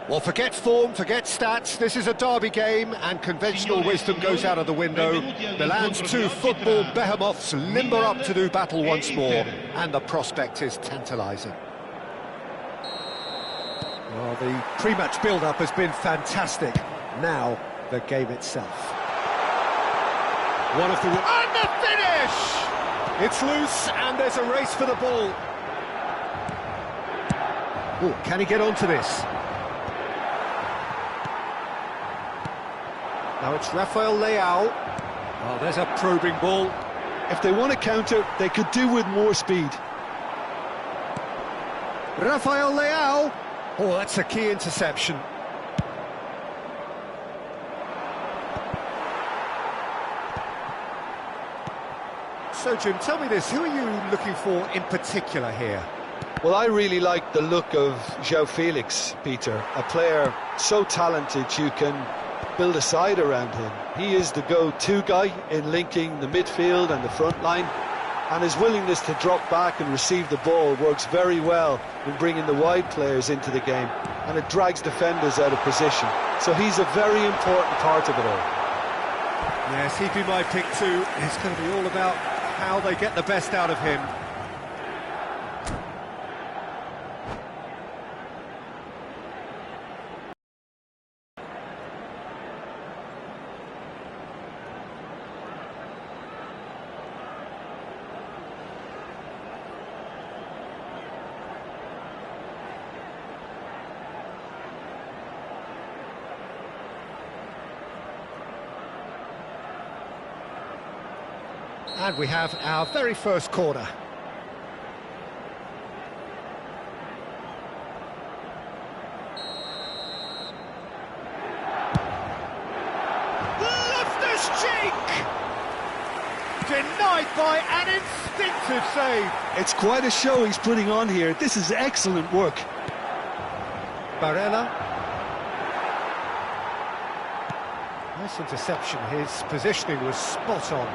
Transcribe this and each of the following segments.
Well, forget form, forget stats, this is a derby game and conventional wisdom goes out of the window. Milan's two football behemoths limber up to do battle once more, and the prospect is tantalising. Well, the pre-match build-up has been fantastic. Now, the game itself. One of the... And the finish! It's loose, and there's a race for the ball. Oh, can he get onto this? Now it's Rafael Leao. Oh, there's a probing ball. If they want to counter, they could do with more speed. Rafael Leao. Oh, that's a key interception. So, Jim, tell me this, who are you looking for in particular here? Well, I really like the look of João Felix, Peter. A player so talented you can build a side around him. He is the go-to guy in linking the midfield and the front line, and his willingness to drop back and receive the ball works very well in bringing the wide players into the game, and it drags defenders out of position. So he's a very important part of it all. Yes, he'd be my pick too. It's going to be all about how they get the best out of him. And we have our very first corner. Loftus-Cheek! Denied by an instinctive save. It's quite a show he's putting on here. This is excellent work. Barella. Nice interception. His positioning was spot on.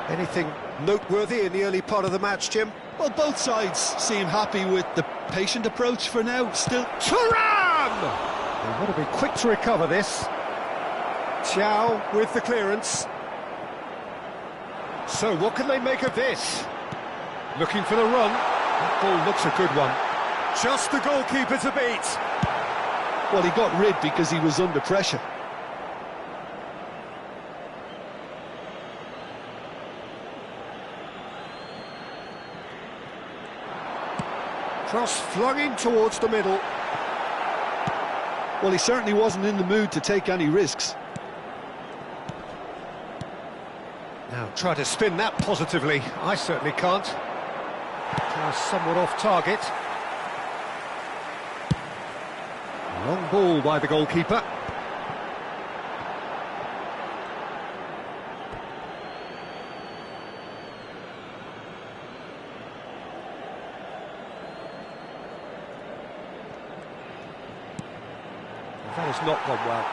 Anything noteworthy in the early part of the match, Jim? Well, both sides seem happy with the patient approach for now. Still, Thuram! They want to be quick to recover this. Thiaw with the clearance. So what can they make of this? Looking for the run. That ball looks a good one. Just the goalkeeper to beat. well, he got rid because he was under pressure. Cross flung in towards the middle. Well, he certainly wasn't in the mood to take any risks. Now try to spin that positively. I certainly can't. Somewhat off target. Long ball by the goalkeeper. That has not gone well.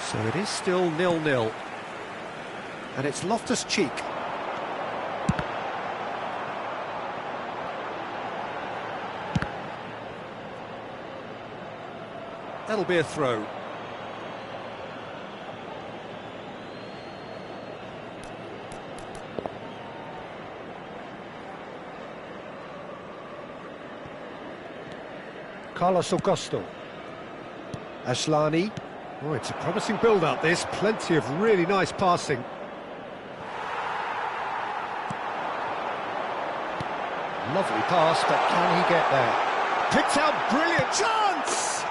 So it is still 0-0. And it's Loftus-Cheek. That'll be a throw. Carlos Augusto. Ashlani. Oh, it's a promising build-up, this. Plenty of really nice passing. Lovely pass, but can he get there? Picked out, brilliant chance!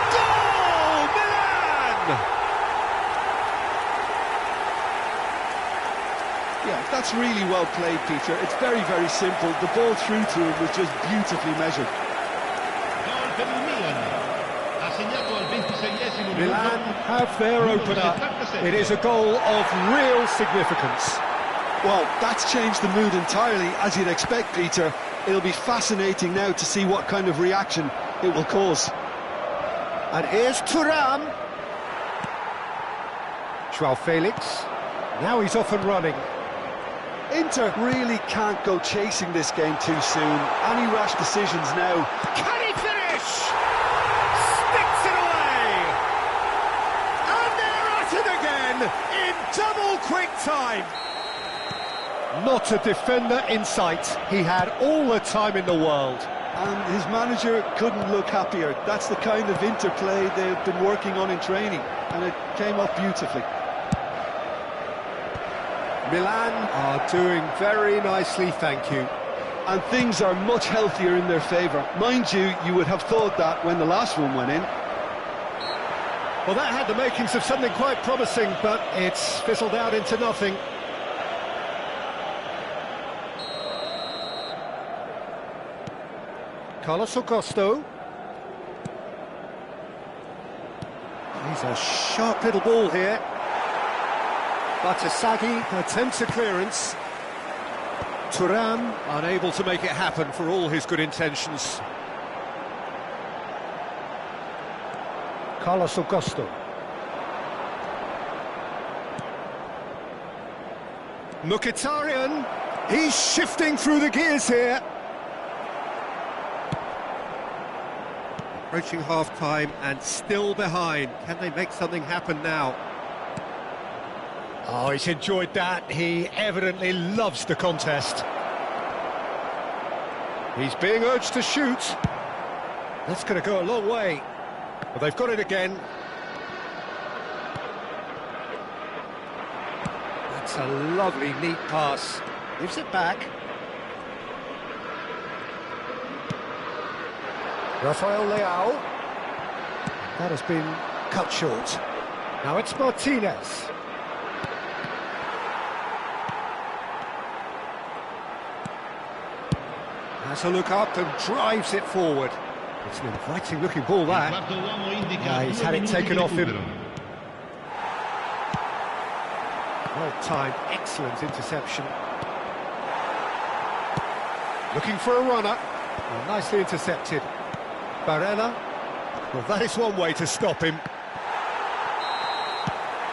Goal, Milan! Yeah, that's really well played, Peter. It's very, very simple. The ball through to him was just beautifully measured. Milan have their opener. It is a goal of real significance. Well, that's changed the mood entirely, as you'd expect, Peter. It'll be fascinating now to see what kind of reaction it will cause. And here's Thuram. João Felix. Now he's off and running. Inter really can't go chasing this game too soon. Any rash decisions now. Can he finish? double quick time. Not a defender in sight. He had all the time in the world. And his manager couldn't look happier. That's the kind of interplay they've been working on in training, and it came off beautifully. Milan are doing very nicely, thank you. And things are much healthier in their favour. Mind you, you would have thought that when the last one went in. Well, that had the makings of something quite promising, but it's fizzled out into nothing. Carlos Augusto. He's a sharp little ball here. Batasagi attempts a clearance. Thuram unable to make it happen for all his good intentions. Carlos Augusto. Mkhitaryan. He's shifting through the gears here. Approaching half-time and still behind. Can they make something happen now? Oh, he's enjoyed that. He evidently loves the contest. He's being urged to shoot. That's going to go a long way. Well, they've got it again. That's a lovely, neat pass. Gives it back. Rafael Leao. That has been cut short. Now it's Martinez. Has a look up and drives it forward. It's an inviting looking ball, that. He's had it taken off him. Well timed, excellent interception. Looking for a runner. Well, nicely intercepted. Barella. Well, that is one way to stop him.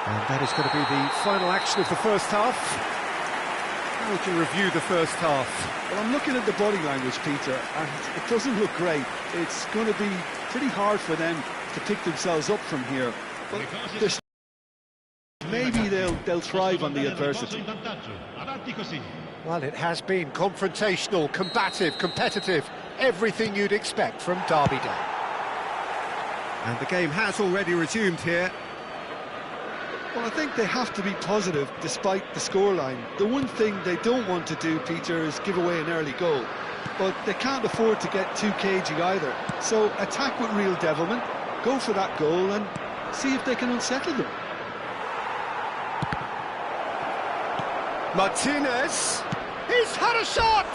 And that is going to be the final action of the first half. How would you review the first half? Well, I'm looking at the body language, Peter, and it doesn't look great. It's going to be pretty hard for them to pick themselves up from here. But maybe they'll thrive on the adversity. Well, it has been confrontational, combative, competitive, everything you'd expect from Derby Day. And the game has already resumed here. Well, I think they have to be positive despite the scoreline. The one thing they don't want to do, Peter, is give away an early goal. But they can't afford to get too cagey either. So attack with real devilment, go for that goal and see if they can unsettle them. Martinez, he's had a shot!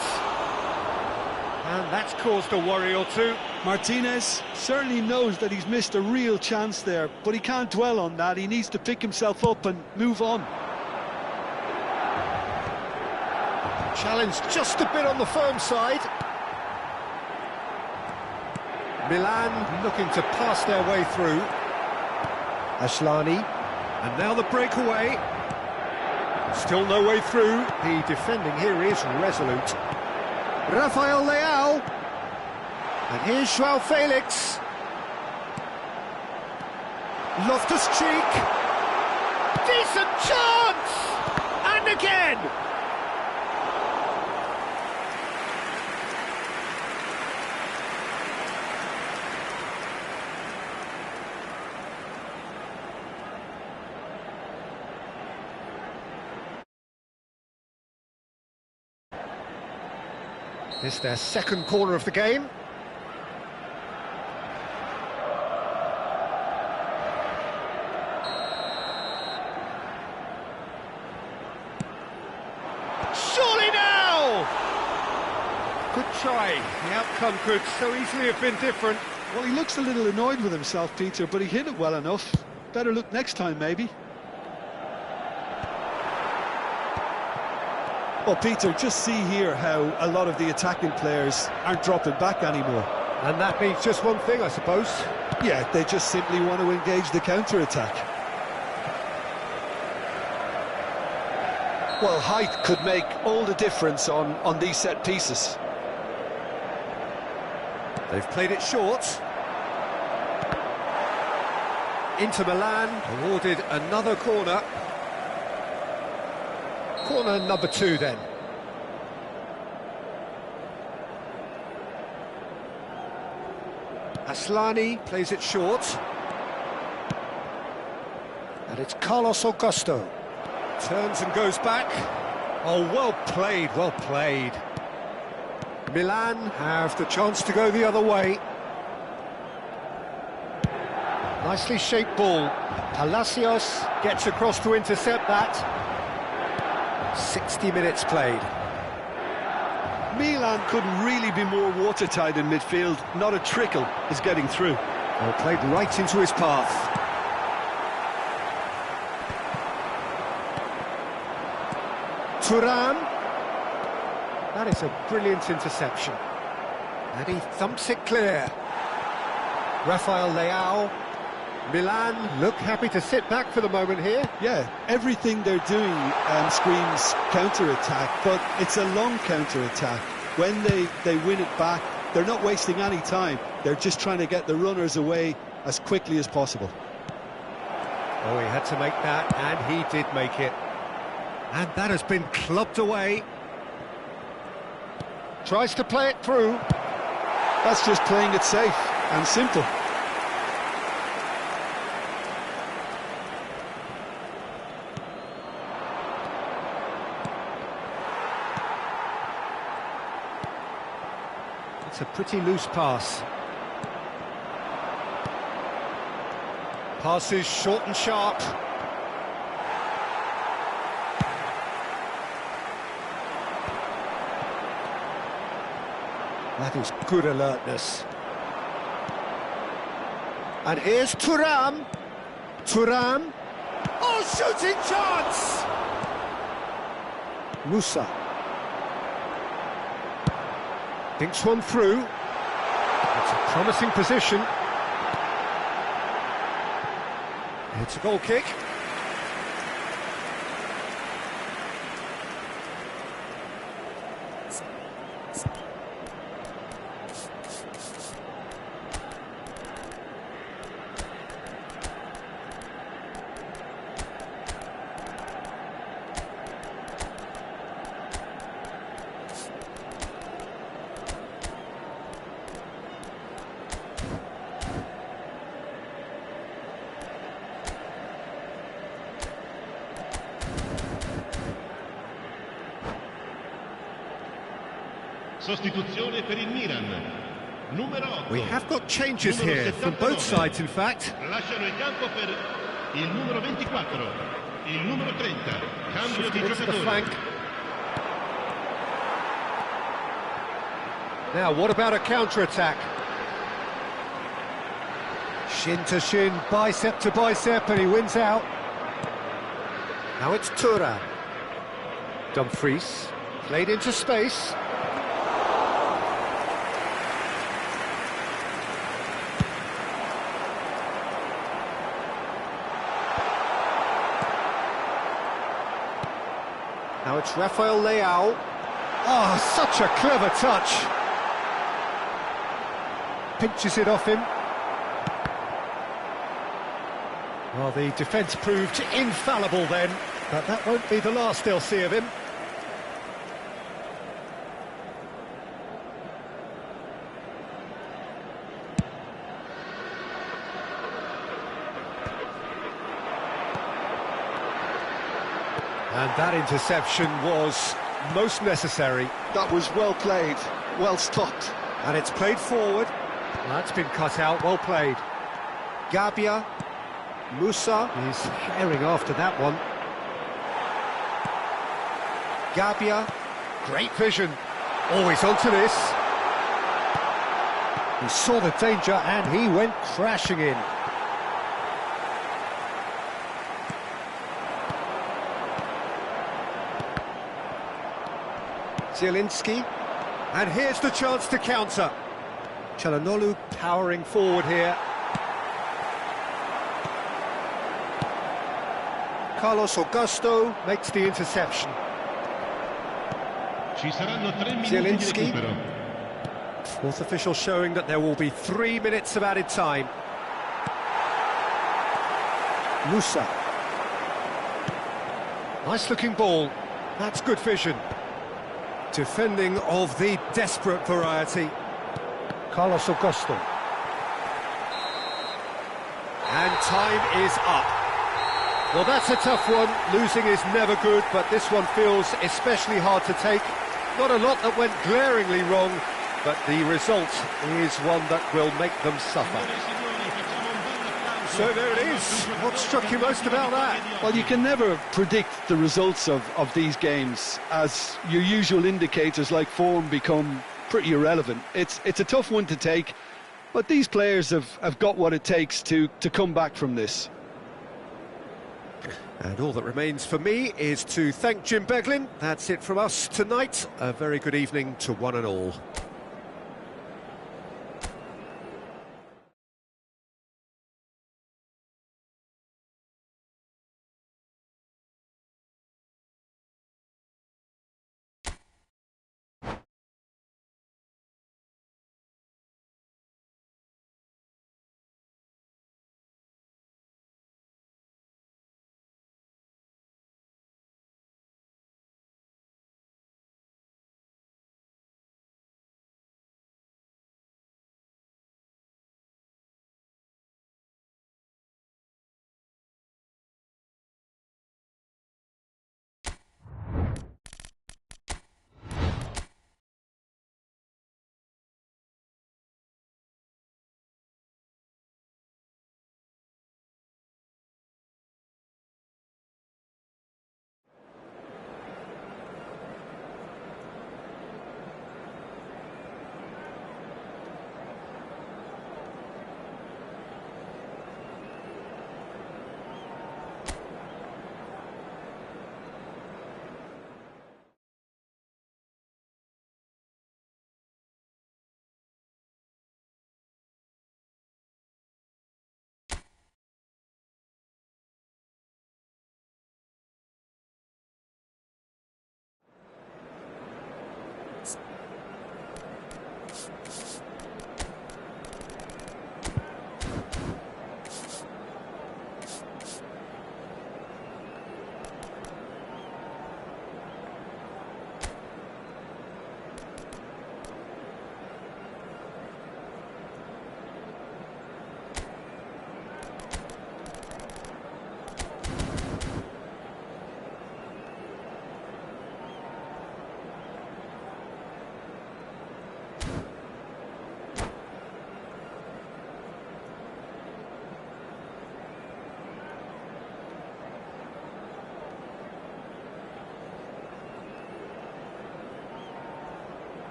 And that's caused a worry or two. Martinez certainly knows that he's missed a real chance there, but he can't dwell on that. He needs to pick himself up and move on. Challenge just a bit on the firm side. Milan looking to pass their way through. Ashlani, and now the breakaway. Still no way through. The defending here is resolute. Rafael Leao. And here's João Felix. Loftus-Cheek. Decent chance! And again! This is their second corner of the game. Surely now! Good try. The outcome could so easily have been different. Well, he looks a little annoyed with himself, Peter, but he hit it well enough. Better look next time, maybe. Well, Peter, just see here how a lot of the attacking players aren't dropping back anymore. And that means just one thing, I suppose. Yeah, they just simply want to engage the counter-attack. Well, height could make all the difference on these set pieces. They've played it short. Inter Milan awarded another corner. Corner number 2 then. Aslani plays it short. And it's Carlos Augusto. Turns and goes back. Oh, well played, well played. Milan have the chance to go the other way. Nicely shaped ball. Palacios gets across to intercept that. 60 minutes played. Milan couldn't really be more watertight in midfield. Not a trickle is getting through. Well, played right into his path. Thuram. That is a brilliant interception. And he thumps it clear. Rafael Leao. Milan look happy to sit back for the moment here. Yeah, everything they're doing screams counter-attack, but it's a long counter-attack. When they win it back, they're not wasting any time. They're just trying to get the runners away as quickly as possible. Oh, he had to make that, and he did make it. And that has been clubbed away. Tries to play it through. That's just playing it safe and simple. It's a pretty loose pass. Passes short and sharp. That is good alertness. And here's Thuram. Thuram. Oh, shooting chance! Musa. Thinks one through. It's a promising position. It's a goal kick. Sostituzione per il Milan. Numero 8. We have got changes here from both sides, in fact. Lasciano il campo per il numero 24, il numero 30. Cambio di Into the giocatore. flank. Now, what about a counter-attack? Shin to shin, bicep to bicep, and he wins out. Now it's Thuram. Dumfries, played into space. Now it's Rafael Leao. Oh, such a clever touch. Pinches it off him. Well, the defence proved infallible then, but that won't be the last they'll see of him. And that interception was most necessary. That was well played, well stopped. And it's played forward. That's been cut out, well played. Gabia, Musa, he's herring after that one. Gabia, great vision. Always onto this. He saw the danger and he went crashing in. Zielinski, and here's the chance to counter. Çalhanoğlu powering forward here. Carlos Augusto makes the interception. Ci saranno 3 minuti di Zielinski. recupero. Fourth official showing that there will be 3 minutes of added time. Musa. Nice looking ball. That's good vision. Defending of the desperate variety. Carlos Augusto. And time is up. Well, that's a tough one. Losing is never good, but this one feels especially hard to take. Not a lot that went glaringly wrong, but the result is one that will make them suffer. So there it is. What struck you most about that? Well, you can never predict the results of these games, as your usual indicators like form become pretty irrelevant. It's a tough one to take, but these players have got what it takes to come back from this. And all that remains for me is to thank Jim Beglin. That's it from us tonight. A very good evening to one and all.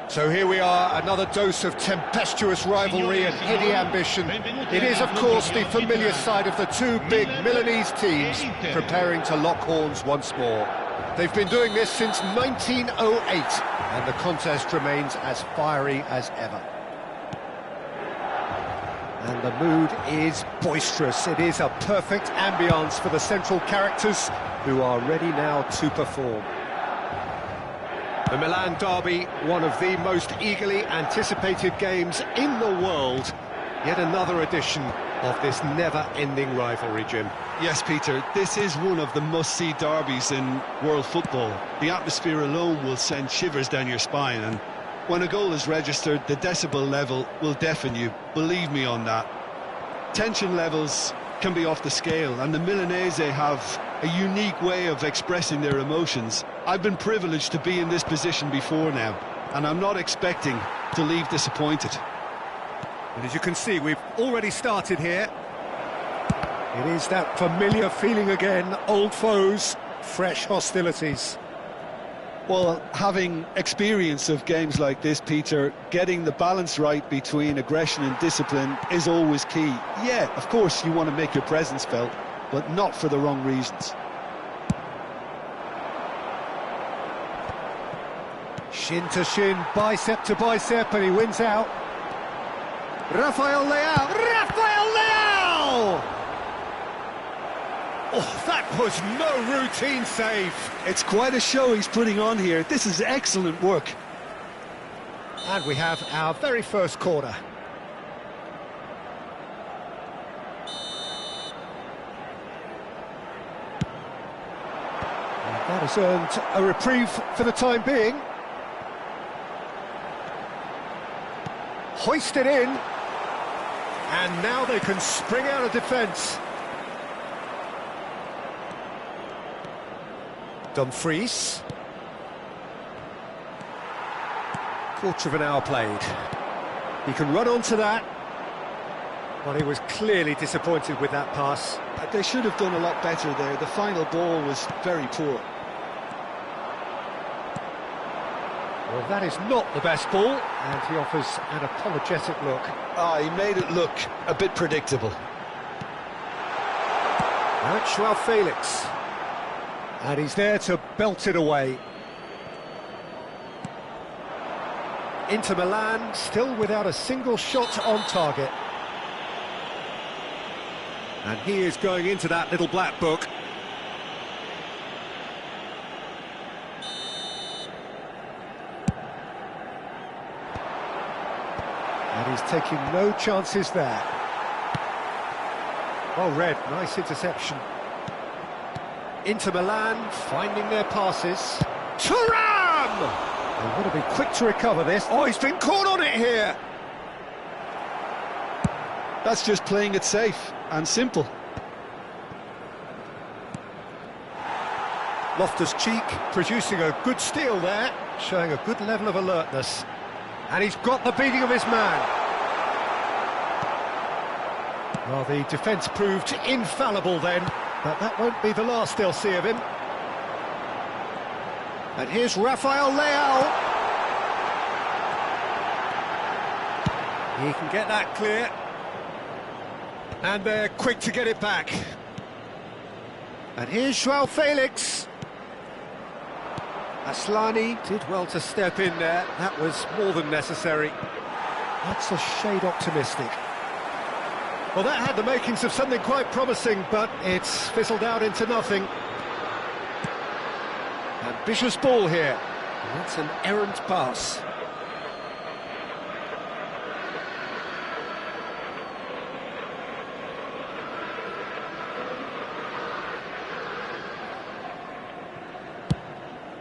So here we are, another dose of tempestuous rivalry and heady ambition. It is, of course, the familiar side of the two big Milanese teams preparing to lock horns once more. They've been doing this since 1908, and the contest remains as fiery as ever. And the mood is boisterous. It is a perfect ambience for the central characters, who are ready now to perform. The Milan derby, one of the most eagerly anticipated games in the world. Yet another edition of this never-ending rivalry, Jim. Yes, Peter, this is one of the must-see derbies in world football. The atmosphere alone will send shivers down your spine, and when a goal is registered, the decibel level will deafen you. Believe me on that. Tension levels can be off the scale, and the Milanese have a unique way of expressing their emotions. I've been privileged to be in this position before now, and I'm not expecting to leave disappointed. And as you can see, we've already started here. It is that familiar feeling again, old foes, fresh hostilities. Well, having experience of games like this, Peter, getting the balance right between aggression and discipline is always key. Yeah, of course, you want to make your presence felt, but not for the wrong reasons. Shin to shin, bicep to bicep, and he wins out. Rafael Leao! Rafael Leao! Oh, that was no routine save. It's quite a show he's putting on here. This is excellent work. And we have our very first corner. And that has earned a reprieve for the time being. Hoisted in. And now they can spring out of defence. Dumfries. Quarter of an hour played. He can run onto that. Well, he was clearly disappointed with that pass. They should have done a lot better there. The final ball was very poor. Well, that is not the best ball, and he offers an apologetic look. He made it look a bit predictable. Now it's Joao Felix. And he's there to belt it away. Inter Milan still without a single shot on target. And he is going into that little black book. And he's taking no chances there. Well read, nice interception. Inter Milan finding their passes. Thuram! They want to be quick to recover this. Oh, he's been caught on it here! That's just playing it safe and simple. Loftus-Cheek producing a good steal there, showing a good level of alertness. And he's got the beating of his man. Well, the defence proved infallible then, but that won't be the last they'll see of him. And here's Rafael Leao. He can get that clear. And they're quick to get it back. And here's Joao Felix. Aslani did well to step in there. That was more than necessary. That's a shade optimistic. Well, that had the makings of something quite promising, but it's fizzled out into nothing. Ambitious ball here. And that's an errant pass.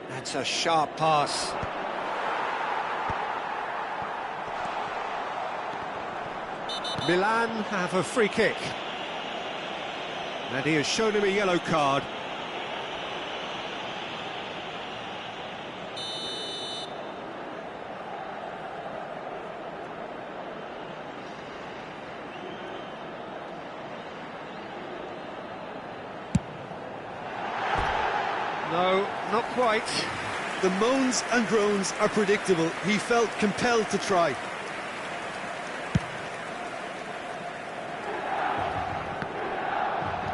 That's a sharp pass. Milan have a free kick. And he has shown him a yellow card. No, not quite. The moans and groans are predictable. He felt compelled to try.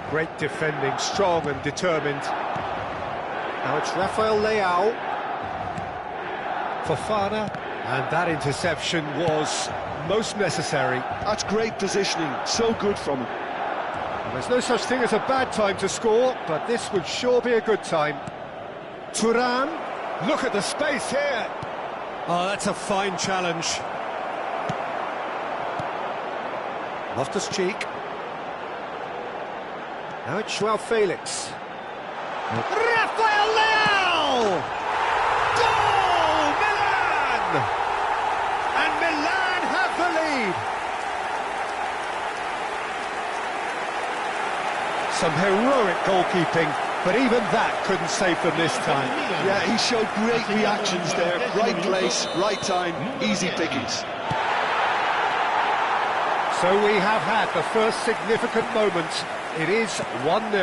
Great defending, strong and determined. Now it's Rafael Leao. Fofana. And that interception was most necessary. That's great positioning, so good from him. There's no such thing as a bad time to score, but this would sure be a good time. Thuram, look at the space here. Oh, that's a fine challenge. Loftus-Cheek. Now it's Joao Felix. Rafael Leao! Goal! Milan! And Milan have the lead. Some heroic goalkeeping, but even that couldn't save them this time. Yeah, he showed great reactions there. Right place, right time, easy pickings. So we have had the first significant moment. It is 1-0.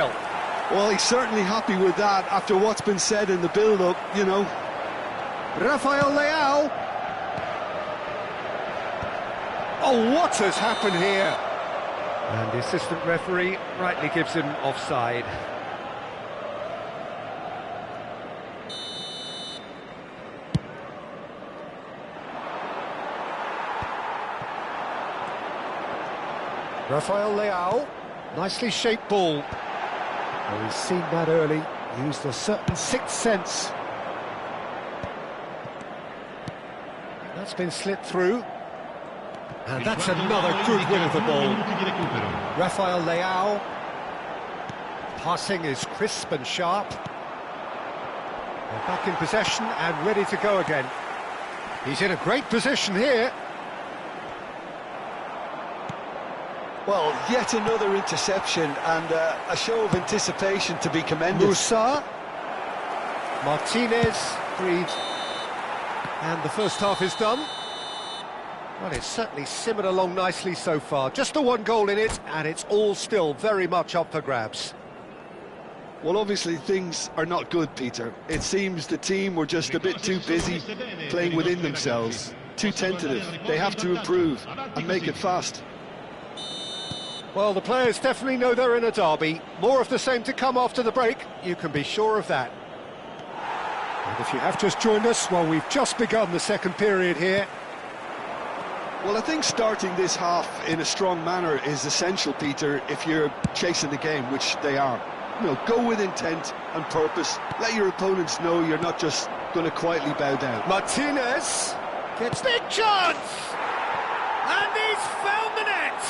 Well, he's certainly happy with that after what's been said in the build-up, you know. Rafael Leao. Oh, what has happened here? And the assistant referee rightly gives him offside. Rafael Leao, nicely shaped ball. Oh, he's seen that early, used a certain sixth sense. That's been slipped through. And that's another good win of the ball. Rafael Leao. Passing is crisp and sharp. They're back in possession and ready to go again. He's in a great position here. Well, yet another interception and a show of anticipation to be commended. Musa. Martinez. Breed. And the first half is done. Well, it's certainly simmered along nicely so far. Just the one goal in it, and it's all still very much up for grabs. Well, obviously things are not good, Peter. It seems the team were just a bit too busy playing within themselves, too tentative. They have to improve and make it fast. Well, the players definitely know they're in a derby. More of the same to come after the break, you can be sure of that. And if you have just joined us, well, we've just begun the second period here. Well, I think starting this half in a strong manner is essential, Peter, if you're chasing the game, which they are. You know, go with intent and purpose. Let your opponents know you're not just going to quietly bow down. Martinez gets big chance! And he's found the net!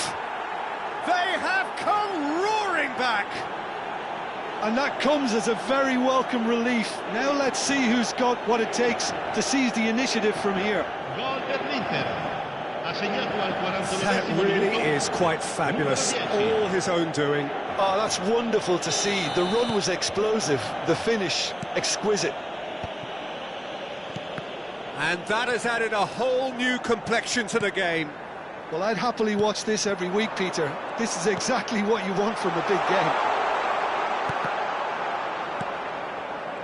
They have come roaring back! And that comes as a very welcome relief. Now let's see who's got what it takes to seize the initiative from here. That really is quite fabulous, all his own doing. Oh, that's wonderful to see. The run was explosive, the finish exquisite. And that has added a whole new complexion to the game. Well, I'd happily watch this every week, Peter. This is exactly what you want from a big game.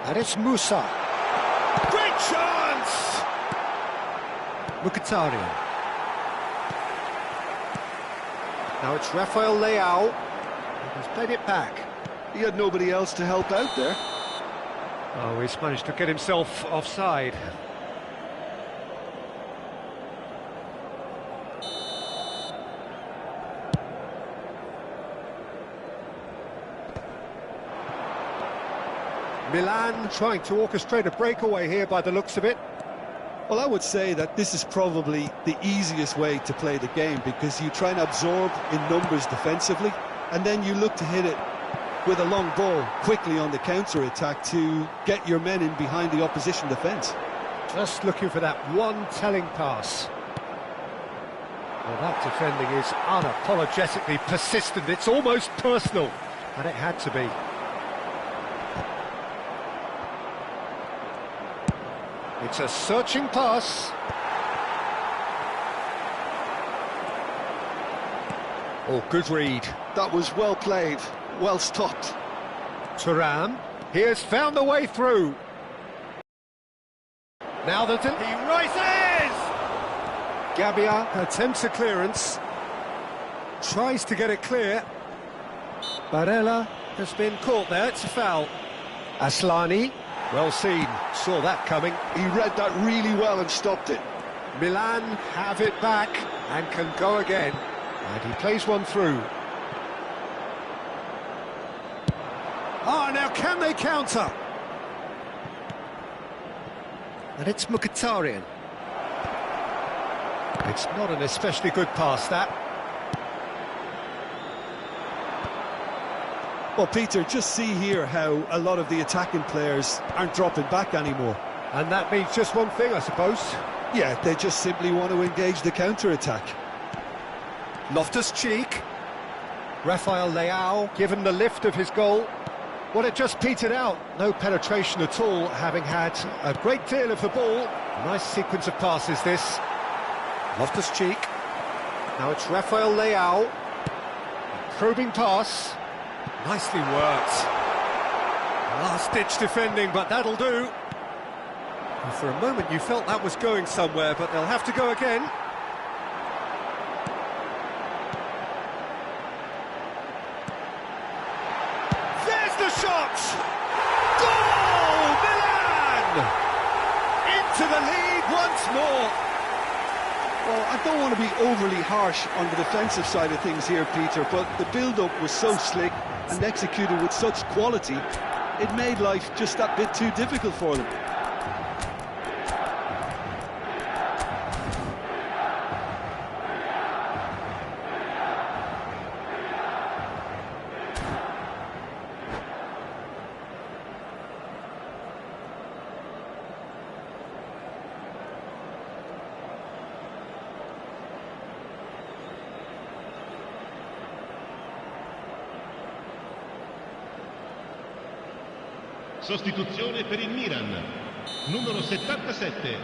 And it's Musa. Great chance! Mkhitaryan. Now it's Rafael Leao. He's played it back. He had nobody else to help out there. Oh, he's managed to get himself offside. Milan trying to orchestrate a breakaway here by the looks of it. Well, I would say that this is probably the easiest way to play the game, because you try and absorb in numbers defensively, and then you look to hit it with a long ball quickly on the counter-attack to get your men in behind the opposition defence. Just looking for that one telling pass. Well, that defending is unapologetically persistent. It's almost personal, and it had to be. It's a searching pass. Oh, good read. That was well played, well stopped. Thuram, he has found the way through. Now that he rises! Gabbia attempts a clearance. Tries to get it clear. Barella has been caught there, it's a foul. Aslani. Well seen, saw that coming. He read that really well and stopped it. Milan have it back and can go again. And he plays one through. Ah, now can they counter? And it's Mkhitaryan. It's not an especially good pass, that. Well, Peter, just see here how a lot of the attacking players aren't dropping back anymore. And that means just one thing, I suppose. Yeah, they just simply want to engage the counter-attack. Loftus-Cheek. Rafael Leao, given the lift of his goal. Well, it just petered out. No penetration at all, having had a great deal of the ball. Nice sequence of passes, this. Loftus-Cheek. Now it's Rafael Leao. Probing pass. Nicely worked. Last-ditch defending, but that'll do. And for a moment you felt that was going somewhere, but they'll have to go again. more. Well, I don't want to be overly harsh on the defensive side of things here, Peter, but the build-up was so slick and executed with such quality, it made life just that bit too difficult for them. Sostituzione per il Milan, numero 77,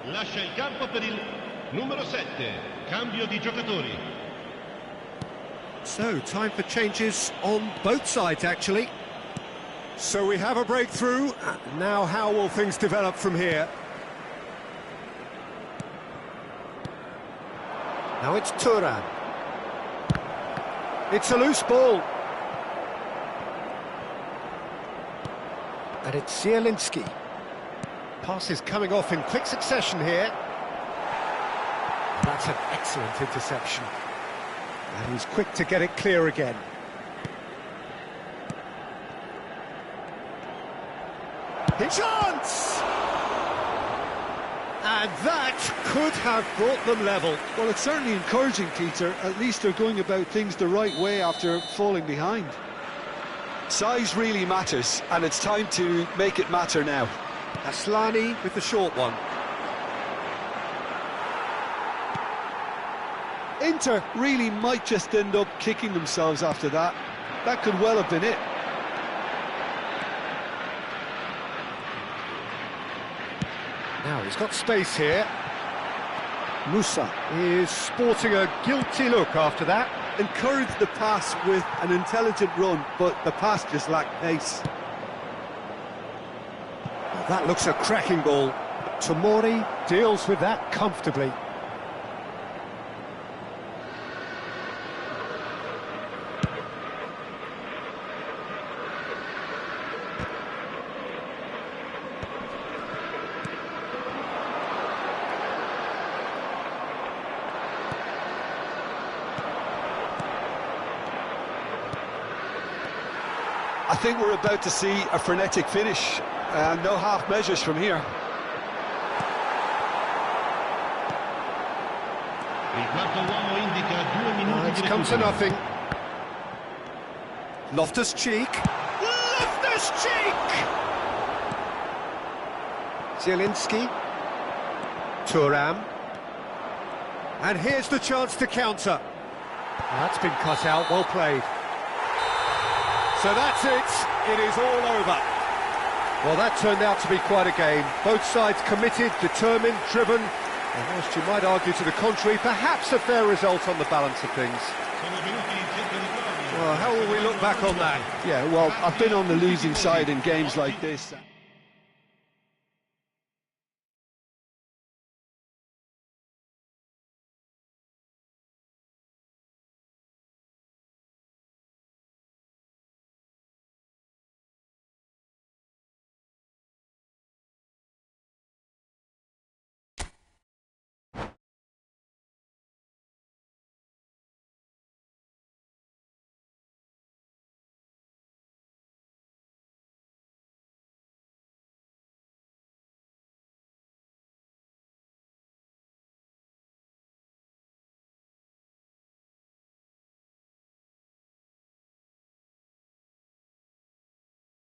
lascia il campo per il numero 7, cambio di giocatori. So, time for changes on both sides, actually. So we have a breakthrough. Now how will things develop from here? Now it's Thuram. It's a loose ball. And it's Zielinski. Passes coming off in quick succession here. That's an excellent interception. And he's quick to get it clear again. His chance! And that could have brought them level. Well, it's certainly encouraging, Peter. At least they're going about things the right way after falling behind. Size really matters, and it's time to make it matter now. Aslani with the short one. Inter really might just end up kicking themselves after that. That could well have been it. Now he's got space here. Musa is sporting a guilty look after that. Encouraged the pass with an intelligent run, but the pass just lacked pace. Well, that looks a cracking ball. Tomori deals with that comfortably. I think we're about to see a frenetic finish. No half measures from here. Il quarto uomo indica 2 minuti It's di come to recupero. nothing. Loftus-Cheek. Loftus-Cheek! Zielinski. Thuram. And here's the chance to counter. That's been cut out, well played. So that's it, it is all over. Well, that turned out to be quite a game. Both sides committed, determined, driven, and whilst you might argue to the contrary, perhaps a fair result on the balance of things. Well, how will we look back on that? Yeah, well, I've been on the losing side in games like this.